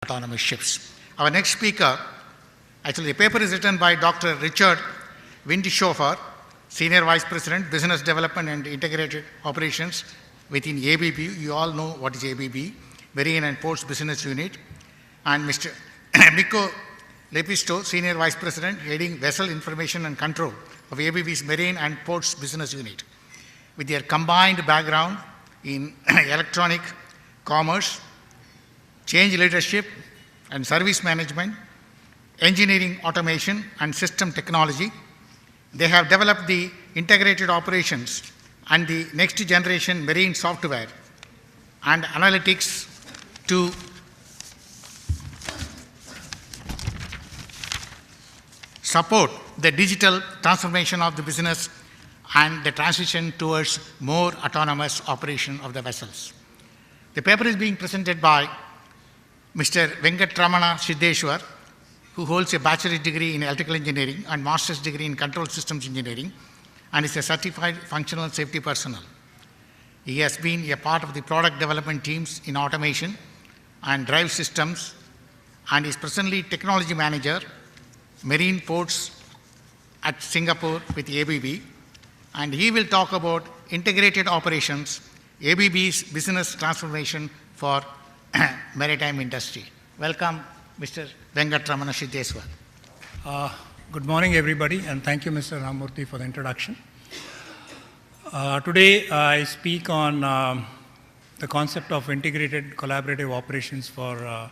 autonomous ships. Our next speaker, actually the paper is written by Dr. Richard Windschoffer, Senior Vice President, Business Development and Integrated Operations within ABB. You all know what is ABB, Marine and Ports Business Unit. And Mr. Mikko Lepisto, Senior Vice President, heading Vessel Information and Control of ABB's Marine and Ports Business Unit. With their combined background in electronic commerce, change leadership and service management, engineering automation and system technology, they have developed the integrated operations and the next generation marine software and analytics to support the digital transformation of the business and the transition towards more autonomous operation of the vessels. The paper is being presented by Mr. Venkatramana Siddheshwar, who holds a bachelor's degree in electrical engineering and master's degree in control systems engineering, and is a certified functional safety personnel. He has been a part of the product development teams in automation and drive systems, and is presently technology manager, marine ports at Singapore with ABB, and he will talk about integrated operations, ABB's business transformation for maritime industry. Welcome, Mr. Venkatramana Siddheshwar. Good morning, everybody, and thank you, Mr. Ramurthy, for the introduction. Today, I speak on the concept of integrated collaborative operations for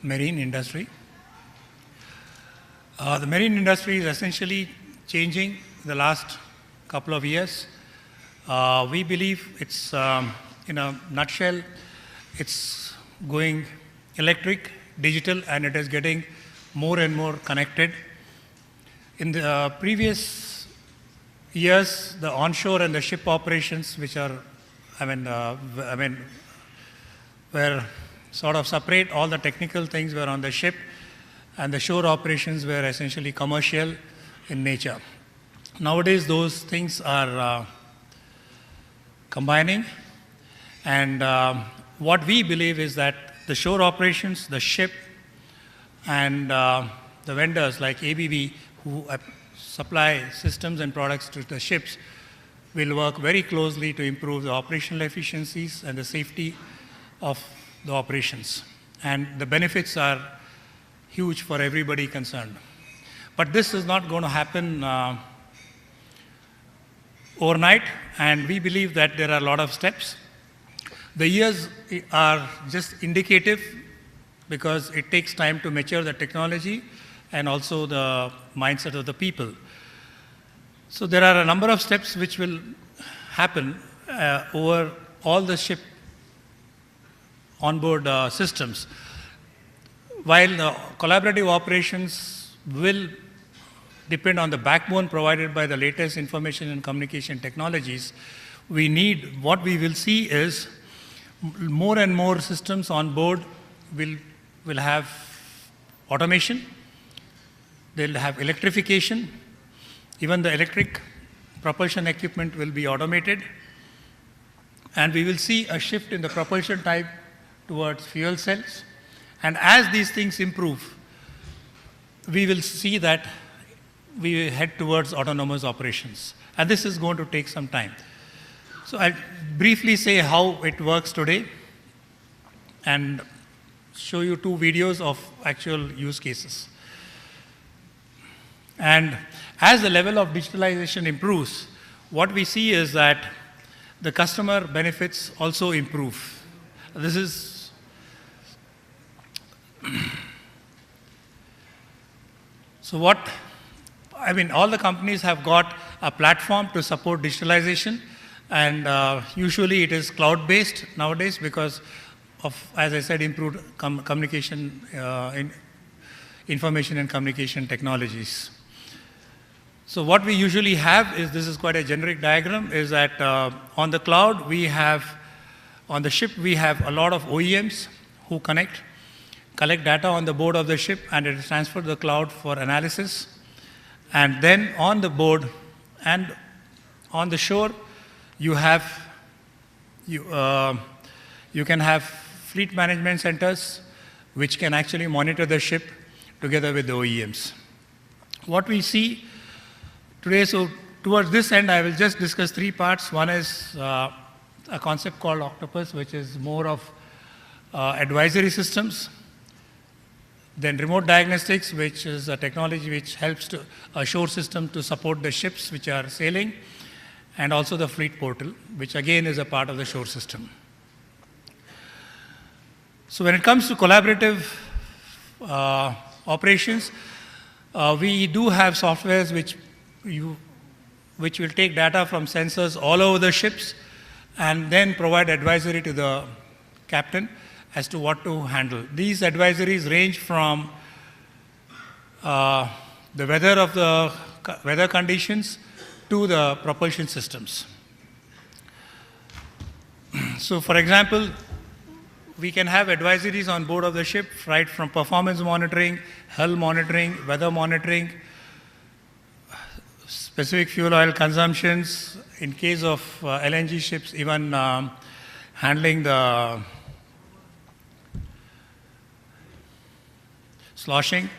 marine industry. The marine industry is essentially changing the last couple of years. We believe it's, in a nutshell, it's going electric, digital, and it is getting more and more connected. In the previous years, the onshore and the ship operations, which are, were sort of separate. All the technical things were on the ship, and the shore operations were essentially commercial in nature. Nowadays, those things are combining, and what we believe is that the shore operations, the ship, and the vendors like ABB, who supply systems and products to the ships, will work very closely to improve the operational efficiencies and the safety of the operations. And the benefits are huge for everybody concerned. But this is not going to happen overnight, and we believe that there are a lot of steps. The years are just indicative because it takes time to mature the technology and also the mindset of the people. So there are a number of steps which will happen over all the ship onboard systems. While the collaborative operations will depend on the backbone provided by the latest information and communication technologies, what we will see is more and more systems on board will have automation, they'll have electrification, even the electric propulsion equipment will be automated, and we will see a shift in the propulsion type towards fuel cells. And as these things improve, we will see that we head towards autonomous operations. And this is going to take some time. So I'll briefly say how it works today and show you two videos of actual use cases. And as the level of digitalization improves, what we see is that the customer benefits also improve. This is so all the companies have got a platform to support digitalization, and usually it is cloud-based nowadays because of, as I said, improved communication, information and communication technologies. So what we usually have is, this is quite a generic diagram, is that on the cloud on the ship we have a lot of OEMs who collect data on the board of the ship, and it is transferred to the cloud for analysis. And then on the board and on the shore, you can have fleet management centers which can actually monitor the ship together with the OEMs. What we see today, so towards this end, I will just discuss three parts. One is a concept called Octopus, which is more of advisory systems. Then remote diagnostics, which is a technology which helps to a shore system to support the ships which are sailing, and also the fleet portal, which again is a part of the shore system. So when it comes to collaborative operations, we do have softwares which will take data from sensors all over the ships and then provide advisory to the captain as to what to handle. These advisories range from the weather conditions to the propulsion systems. So for example, we can have advisories on board of the ship, right from performance monitoring, hull monitoring, weather monitoring, specific fuel oil consumptions, in case of LNG ships, even handling the sloshing.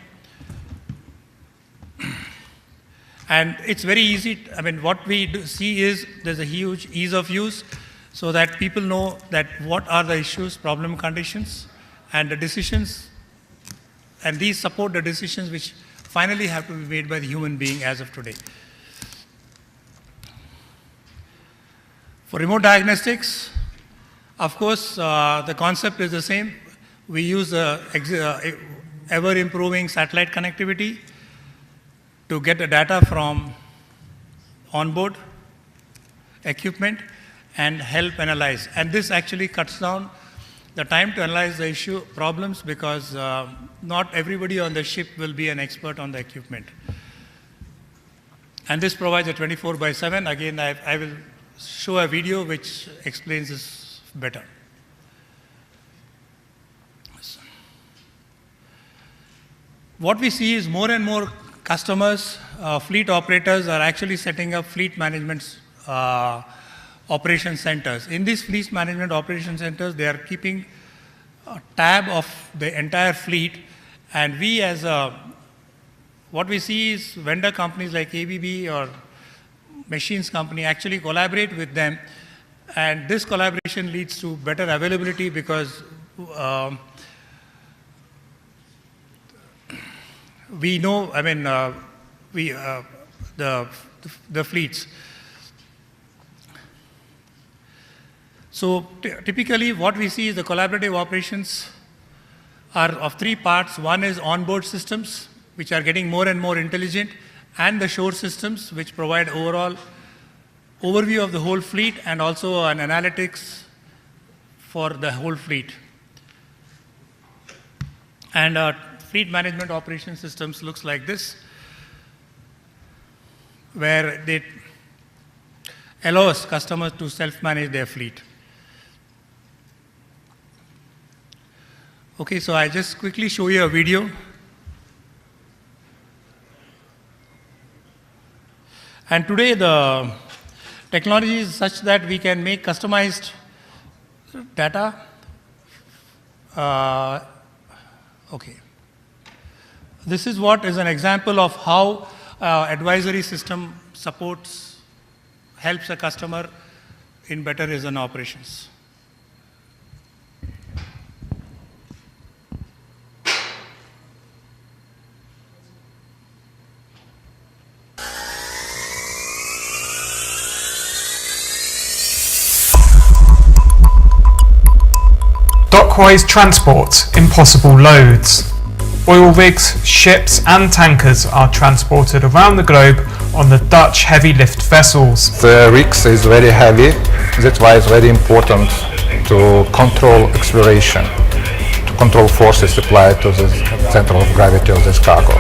And it's very easy. I mean, what we see is there's a huge ease of use so that people know that what are the issues, problem conditions, and the decisions, and these support the decisions which finally have to be made by the human being as of today. For remote diagnostics, of course, the concept is the same. We use ever-improving satellite connectivity to get the data from onboard equipment and help analyze. And this actually cuts down the time to analyze the issue problems because not everybody on the ship will be an expert on the equipment. And this provides a 24/7. Again, I will show a video which explains this better. What we see is more and more customers, fleet operators are actually setting up fleet management operation centers. In these fleet management operation centers, they are keeping a tab of the entire fleet, and we as what we see is vendor companies like ABB or machines company actually collaborate with them, and this collaboration leads to better availability because we know, I mean, the fleets. So typically what we see is the collaborative operations are of three parts. One is onboard systems, which are getting more and more intelligent, and the shore systems, which provide overall overview of the whole fleet and also an analytics for the whole fleet. And fleet management operation systems looks like this, where they allows customers to self-manage their fleet. Okay, so I just quickly show you a video. And today the technology is such that we can make customized data. Okay. This is what is an example of how advisory system helps a customer in better reason operations. Dockwise transport impossible loads. Oil rigs, ships and tankers are transported around the globe on the Dutch heavy lift vessels. The rigs is very heavy, that's why it's very important to control acceleration, to control forces applied to the center of gravity of this cargo.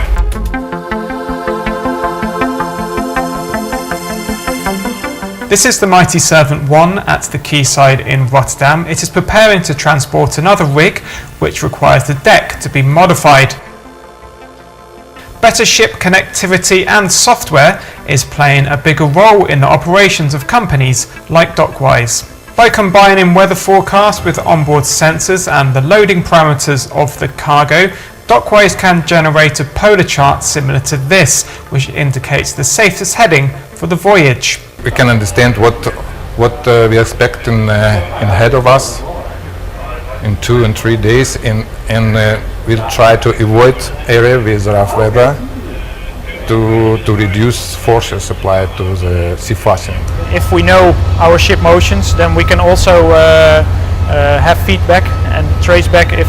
This is the Mighty Servant 1 at the quayside in Rotterdam. It is preparing to transport another rig which requires the deck to be modified. Better ship connectivity and software is playing a bigger role in the operations of companies like Dockwise. By combining weather forecasts with onboard sensors and the loading parameters of the cargo, Dockwise can generate a polar chart similar to this, which indicates the safest heading for the voyage. We can understand what we expect ahead of us in 2 and 3 days, and we'll try to avoid area with rough weather to reduce forces applied to the sea fastening. If we know our ship motions, then we can also have feedback and trace back if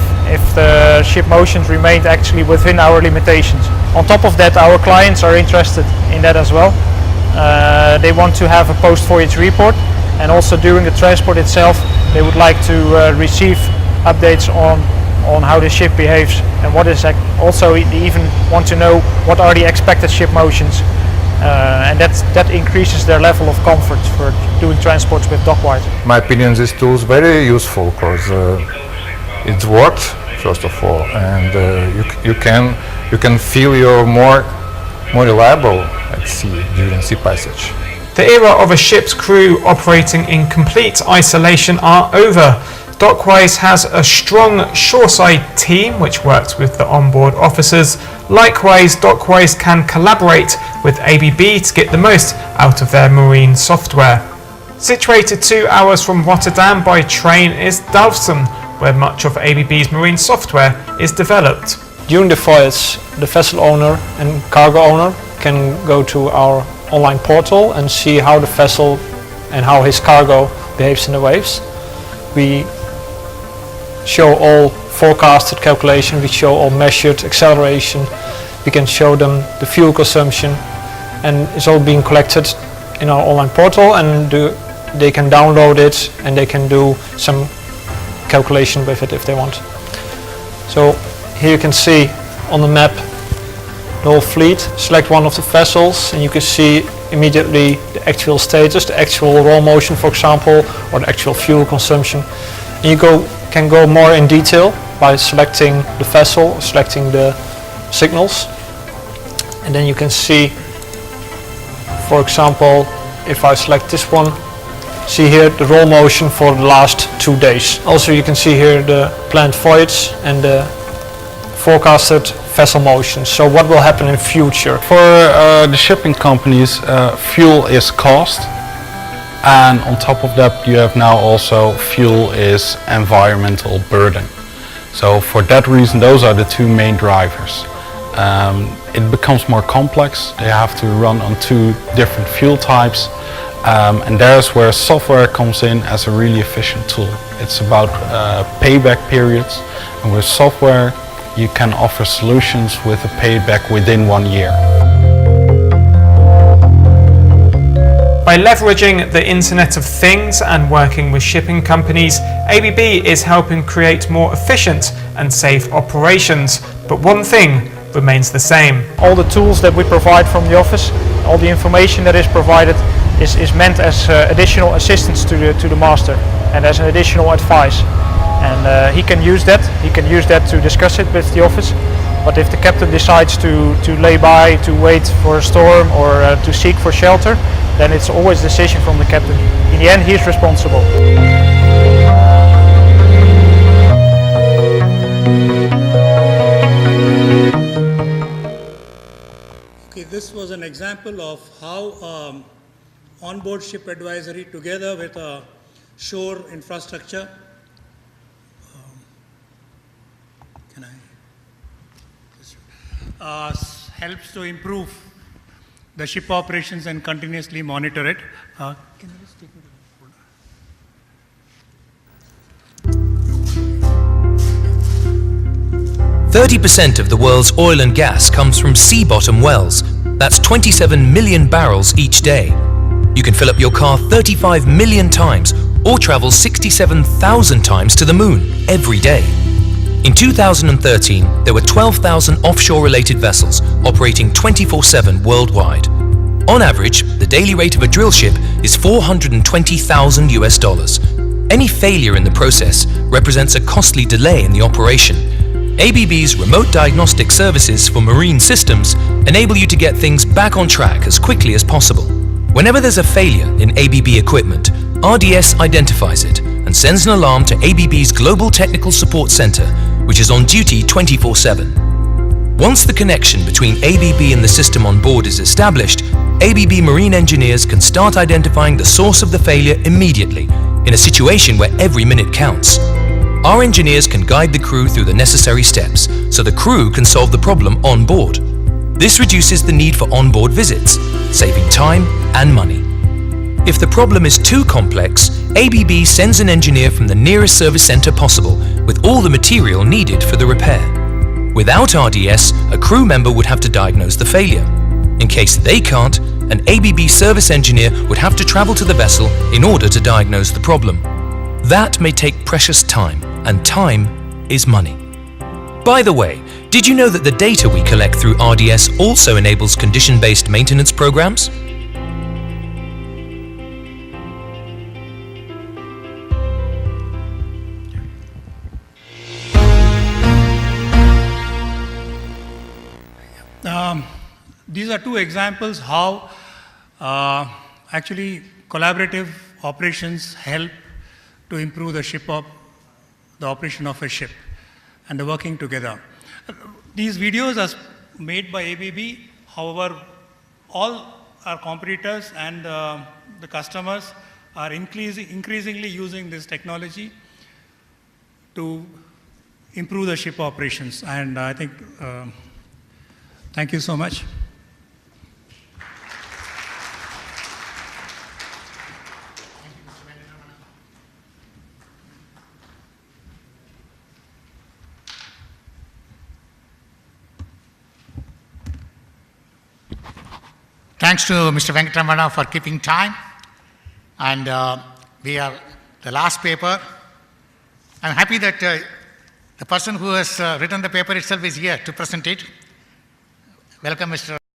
the ship motions remained actually within our limitations. On top of that, our clients are interested in that as well. They want to have a post-voyage report, and also during the transport itself they would like to receive updates on how the ship behaves, and what is also they even want to know what are the expected ship motions, and that increases their level of comfort for doing transports with Dockwise. In my opinion, this tool is very useful because it works first of all, and you can feel you're more reliable at sea during sea passage. The era of a ship's crew operating in complete isolation are over. Dockwise has a strong shoreside team which works with the onboard officers. Likewise, Dockwise can collaborate with ABB to get the most out of their marine software. Situated 2 hours from Rotterdam by train is Dalfsen, where much of ABB's marine software is developed. During the voyage, the vessel owner and cargo owner can go to our online portal and see how the vessel and how his cargo behaves in the waves. We show all forecasted calculation, we show all measured acceleration, we can show them the fuel consumption, and it's all being collected in our online portal, and they can download it and they can do some calculation with it if they want. So here you can see on the map the whole fleet. Select one of the vessels and you can see immediately the actual status, the actual roll motion for example, or the actual fuel consumption. And you can go more in detail by selecting the vessel, selecting the signals, and then you can see, for example, if I select this one, see here the roll motion for the last 2 days. Also you can see here the planned voyage and the forecasted vessel motion. So what will happen in future? For the shipping companies, fuel is cost, and on top of that you have now also fuel is environmental burden. So for that reason those are the 2 main drivers. It becomes more complex, they have to run on 2 different fuel types, and there's where software comes in as a really efficient tool. It's about payback periods, and with software you can offer solutions with a payback within 1 year. By leveraging the Internet of Things and working with shipping companies, ABB is helping create more efficient and safe operations. But one thing remains the same. All the tools that we provide from the office, all the information that is provided is meant as additional assistance to the master and as an additional advice. And he can use that. He can use that to discuss it with the office. But if the captain decides to lay by, to wait for a storm, or to seek for shelter, then it's always a decision from the captain. In the end, he's responsible. Okay, this was an example of how onboard ship advisory together with a shore infrastructure helps to improve the ship operations and continuously monitor it. Can you just take me to 30% of the world's oil and gas comes from sea bottom wells. That's 27 million barrels each day. You can fill up your car 35 million times or travel 67,000 times to the moon every day. In 2013, there were 12,000 offshore-related vessels operating 24/7 worldwide. On average, the daily rate of a drill ship is $420,000 US. Any failure in the process represents a costly delay in the operation. ABB's remote diagnostic services for marine systems enable you to get things back on track as quickly as possible. Whenever there's a failure in ABB equipment, RDS identifies it and sends an alarm to ABB's Global Technical Support Center, which is on duty 24/7. Once the connection between ABB and the system on board is established, ABB marine engineers can start identifying the source of the failure immediately, in a situation where every minute counts. Our engineers can guide the crew through the necessary steps, so the crew can solve the problem on board. This reduces the need for onboard visits, saving time and money. If the problem is too complex, ABB sends an engineer from the nearest service center possible, with all the material needed for the repair. Without RDS, a crew member would have to diagnose the failure. In case they can't, an ABB service engineer would have to travel to the vessel in order to diagnose the problem. That may take precious time, and time is money. By the way, did you know that the data we collect through RDS also enables condition-based maintenance programs? These are two examples how actually collaborative operations help to improve the operation of a ship and the working together. These videos are made by ABB, however, all our competitors and the customers are increasingly using this technology to improve the ship operations, and I think, thank you so much. Thanks to Mr. Venkatramana for keeping time. And we are the last paper. I'm happy that the person who has written the paper itself is here to present it. Welcome, Mr.